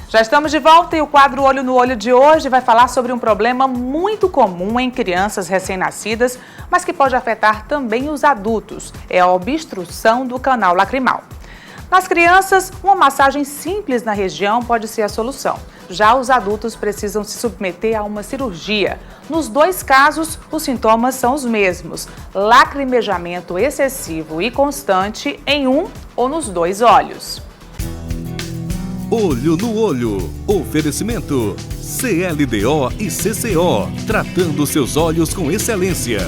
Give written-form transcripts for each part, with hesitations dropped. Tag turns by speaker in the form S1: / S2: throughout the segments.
S1: Já estamos de volta e o quadro Olho no Olho de hoje vai falar sobre um problema muito comum em crianças recém-nascidas, mas que pode afetar também os adultos. É a obstrução do canal lacrimal. Nas crianças, uma massagem simples na região pode ser a solução. Já os adultos precisam se submeter a uma cirurgia. Nos dois casos, os sintomas são os mesmos: lacrimejamento excessivo e constante em um ou nos dois olhos.
S2: Olho no Olho. Oferecimento CLDO e CCO, tratando seus olhos com excelência.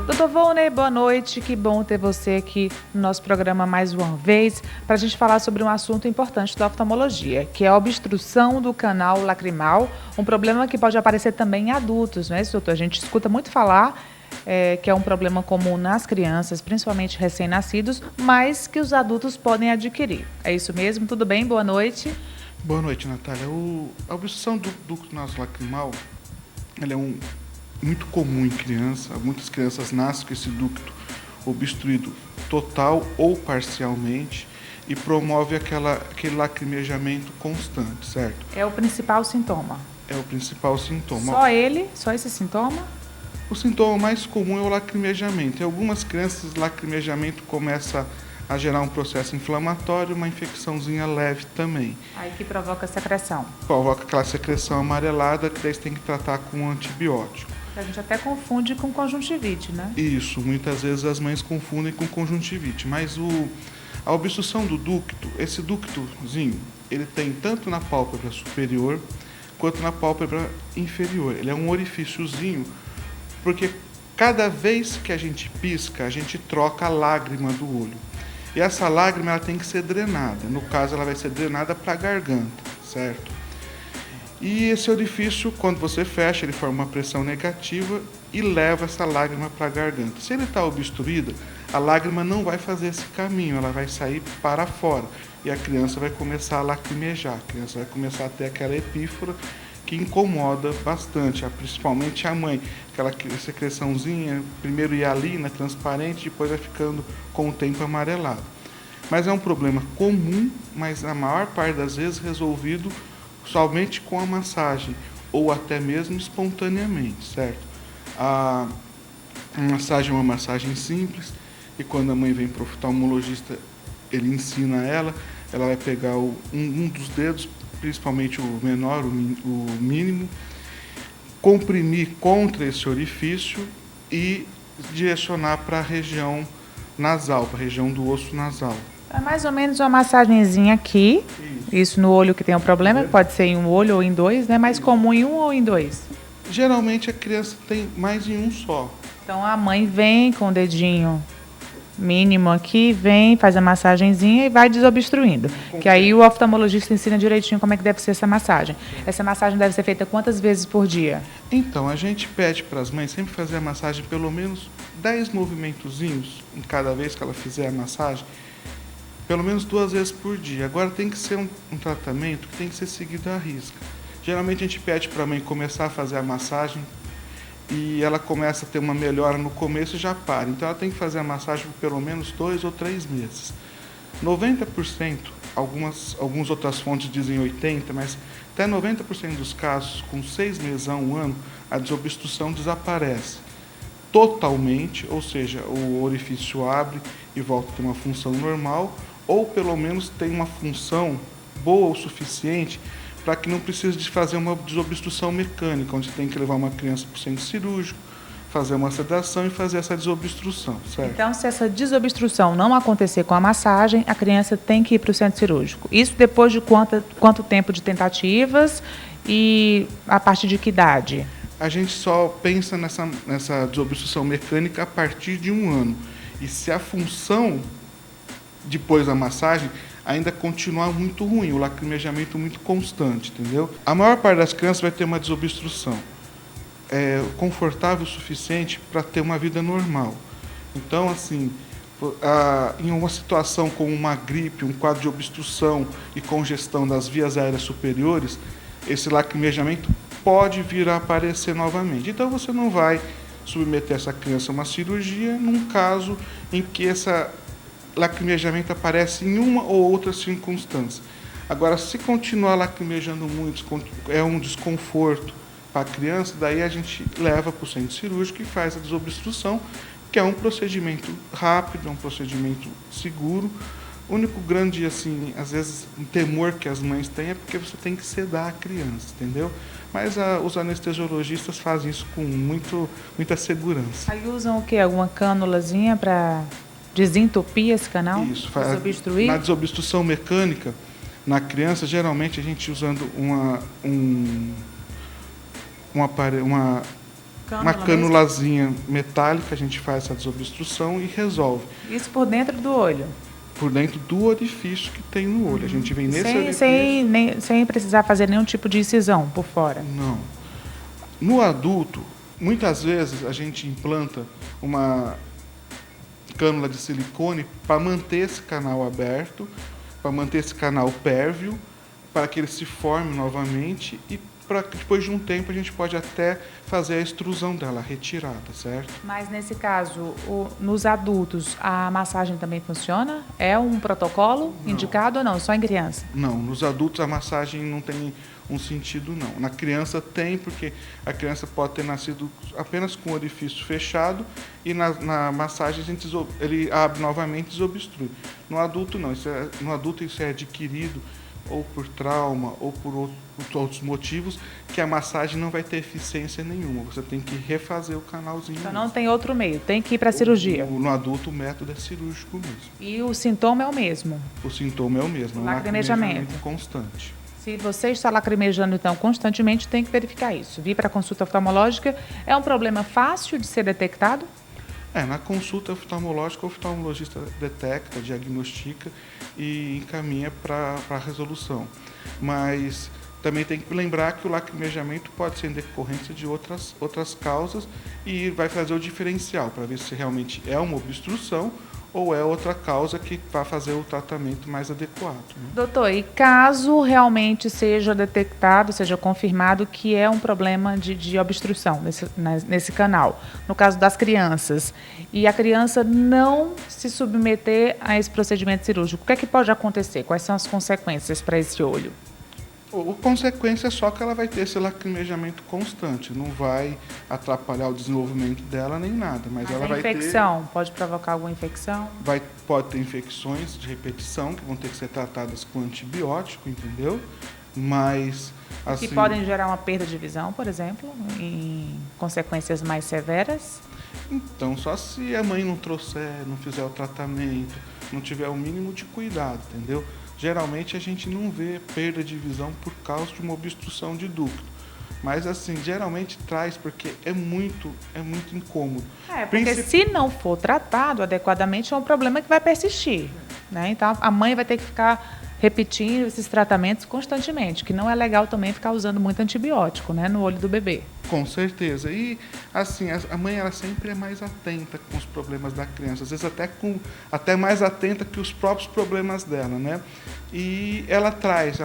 S1: Doutor Volney, boa noite, que bom ter você aqui no nosso programa mais uma vez, para a gente falar sobre um assunto importante da oftalmologia, que é a obstrução do canal lacrimal, um problema que pode aparecer também em adultos, não é isso, doutor? A gente escuta muito falar que é um problema comum nas crianças, principalmente recém-nascidos, mas que os adultos podem adquirir. É isso mesmo? Tudo bem? Boa noite.
S3: Boa noite, Natália. A obstrução do ducto nasolacrimal, ela é muito comum em criança. Muitas crianças nascem com esse ducto obstruído total ou parcialmente e promove aquele lacrimejamento constante, certo?
S1: É o principal sintoma?
S3: É o principal sintoma.
S1: Só ele? Só esse sintoma?
S3: O sintoma mais comum é o lacrimejamento. Em algumas crianças, o lacrimejamento começa a gerar um processo inflamatório, uma infecçãozinha leve também.
S1: Aí que provoca secreção?
S3: Provoca aquela secreção amarelada que daí você tem que tratar com um antibiótico.
S1: A gente até confunde com conjuntivite, né?
S3: Isso, muitas vezes as mães confundem com conjuntivite, mas a obstrução do ducto, esse ductozinho, ele tem tanto na pálpebra superior quanto na pálpebra inferior. Ele é um orifíciozinho, porque cada vez que a gente pisca, a gente troca a lágrima do olho. E essa lágrima ela tem que ser drenada, no caso ela vai ser drenada para a garganta, certo? E esse orifício, quando você fecha, ele forma uma pressão negativa e leva essa lágrima para a garganta. Se ele está obstruído, a lágrima não vai fazer esse caminho, ela vai sair para fora. E a criança vai começar a lacrimejar, a criança vai começar a ter aquela epífora que incomoda bastante, principalmente a mãe. Aquela secreçãozinha, primeiro hialina, transparente, depois vai ficando com o tempo amarelado. Mas é um problema comum, mas na maior parte das vezes resolvido somente com a massagem, ou até mesmo espontaneamente, certo? A massagem é uma massagem simples, e quando a mãe vem para o oftalmologista, ele ensina ela vai pegar um dos dedos, principalmente o menor, o mínimo, comprimir contra esse orifício e direcionar para a região nasal, para a região do osso nasal.
S1: É mais ou menos uma massagenzinha aqui, isso no olho que tem um problema, pode ser em um olho ou em dois, né? Mais comum em um ou em dois?
S3: Geralmente a criança tem mais em um só.
S1: Então a mãe vem com o dedinho mínimo aqui, vem, faz a massagenzinha e vai desobstruindo. Que aí o oftalmologista ensina direitinho como é que deve ser essa massagem. Essa massagem deve ser feita quantas vezes por dia?
S3: Então, a gente pede para as mães sempre fazer a massagem pelo menos 10 movimentozinhos em cada vez que ela fizer a massagem, pelo menos 2 vezes por dia. Agora tem que ser um tratamento que tem que ser seguido à risca. Geralmente a gente pede para a mãe começar a fazer a massagem e ela começa a ter uma melhora no começo e já para. Então ela tem que fazer a massagem por pelo menos 2 ou 3 meses. 90%, algumas outras fontes dizem 80%, mas até 90% dos casos, com 6 meses a 1 ano, a desobstrução desaparece totalmente, ou seja, o orifício abre e volta a ter uma função normal, ou pelo menos tem uma função boa o suficiente para que não precise de fazer uma desobstrução mecânica, onde tem que levar uma criança para o centro cirúrgico, fazer uma sedação e fazer essa desobstrução, certo?
S1: Então, se essa desobstrução não acontecer com a massagem, a criança tem que ir para o centro cirúrgico. Isso depois de quanto tempo de tentativas e a partir de que idade?
S3: A gente só pensa nessa desobstrução mecânica a partir de 1 ano. E se a função, depois da massagem, ainda continuar muito ruim, o lacrimejamento muito constante, entendeu? A maior parte das crianças vai ter uma desobstrução confortável o suficiente para ter uma vida normal. Então, assim, em uma situação como uma gripe, um quadro de obstrução e congestão das vias aéreas superiores, esse lacrimejamento pode vir a aparecer novamente. Então você não vai submeter essa criança a uma cirurgia num caso em que esse lacrimejamento aparece em uma ou outra circunstância. Agora, se continuar lacrimejando muito, é um desconforto para a criança, daí a gente leva para o centro cirúrgico e faz a desobstrução, que é um procedimento rápido, é um procedimento seguro. O único grande, assim, às vezes, um temor que as mães têm é porque você tem que sedar a criança, entendeu? Mas os anestesiologistas fazem isso com muita segurança.
S1: Aí usam o quê? Alguma cânulazinha para desentupir esse canal?
S3: Isso,
S1: desobstruir?
S3: Na desobstrução mecânica, na criança, geralmente a gente usando uma canulazinha metálica, a gente faz essa desobstrução e resolve.
S1: Isso por dentro do olho?
S3: Por dentro do orifício que tem no olho. A gente vem nesse orifício...
S1: Sem precisar fazer nenhum tipo de incisão por fora?
S3: Não. No adulto, muitas vezes a gente implanta uma cânula de silicone para manter esse canal aberto, para manter esse canal pérvio, para que ele se forme novamente e para que depois de um tempo a gente pode até fazer a extrusão dela, a retirada, certo?
S1: Mas nesse caso, nos adultos, a massagem também funciona? É um protocolo indicado ou não? Só em criança?
S3: Não, nos adultos a massagem não tem um sentido, não. Na criança tem, porque a criança pode ter nascido apenas com o orifício fechado e na massagem ele abre novamente e desobstrui. No adulto não, no adulto isso é adquirido ou por trauma ou por outros motivos, que a massagem não vai ter eficiência nenhuma. Você tem que refazer o canalzinho.
S1: Então não tem outro meio, tem que ir para a cirurgia.
S3: No adulto o método é cirúrgico mesmo.
S1: E o sintoma é o mesmo?
S3: O sintoma é o mesmo,
S1: o lacrimejamento
S3: constante.
S1: Se você está lacrimejando, então, constantemente, tem que verificar isso. Vir para a consulta oftalmológica é um problema fácil de ser detectado?
S3: Na consulta oftalmológica, o oftalmologista detecta, diagnostica e encaminha para a resolução. Mas também tem que lembrar que o lacrimejamento pode ser em decorrência de outras causas e vai fazer o diferencial para ver se realmente é uma obstrução ou é outra causa que vai fazer o tratamento mais adequado. Né?
S1: Doutor, e caso realmente seja detectado, seja confirmado que é um problema de obstrução nesse canal, no caso das crianças, e a criança não se submeter a esse procedimento cirúrgico, o que é que pode acontecer? Quais são as consequências para esse olho?
S3: A consequência é só que ela vai ter esse lacrimejamento constante, não vai atrapalhar o desenvolvimento dela nem nada. Mas ela vai
S1: infecção, pode provocar alguma infecção?
S3: Pode ter infecções de repetição, que vão ter que ser tratadas com antibiótico, entendeu? Mas...
S1: que podem gerar uma perda de visão, por exemplo, em consequências mais severas?
S3: Então, só se a mãe não trouxer, não fizer o tratamento, não tiver o mínimo de cuidado, entendeu? Geralmente a gente não vê perda de visão por causa de uma obstrução de ducto. Mas assim, geralmente traz porque é muito incômodo.
S1: Porque se não for tratado adequadamente é um problema que vai persistir, né? Então a mãe vai ter que ficar repetindo esses tratamentos constantemente, que não é legal também ficar usando muito antibiótico, né, no olho do bebê.
S3: Com certeza. E assim, a mãe ela sempre é mais atenta com os problemas da criança, às vezes até mais atenta que os próprios problemas dela, né? E ela traz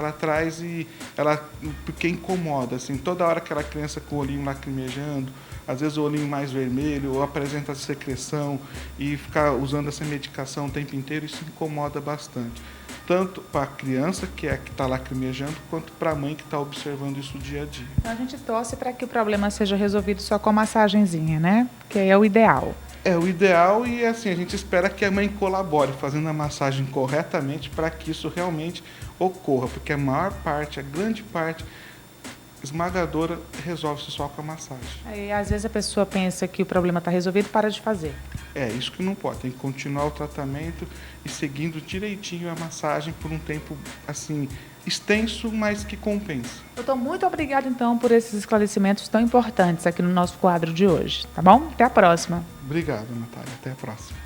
S3: porque incomoda, assim, toda hora aquela criança com o olhinho lacrimejando, às vezes o olhinho mais vermelho, ou apresenta secreção, e ficar usando essa medicação o tempo inteiro, isso incomoda bastante. Tanto para a criança, que está lacrimejando, quanto para a mãe que está observando isso dia a dia.
S1: Então a gente torce para que o problema seja resolvido só com massagenzinha, né? Que é o ideal.
S3: É o ideal e assim, a gente espera que a mãe colabore fazendo a massagem corretamente para que isso realmente ocorra, porque a grande parte esmagadora resolve-se só com a massagem.
S1: E às vezes a pessoa pensa que o problema está resolvido e para de fazer.
S3: É, isso que não pode. Tem que continuar o tratamento e seguindo direitinho a massagem por um tempo, assim, extenso, mas que compensa.
S1: Doutor, muito obrigada, então, por esses esclarecimentos tão importantes aqui no nosso quadro de hoje, tá bom? Até a próxima.
S3: Obrigado, Natália. Até a próxima.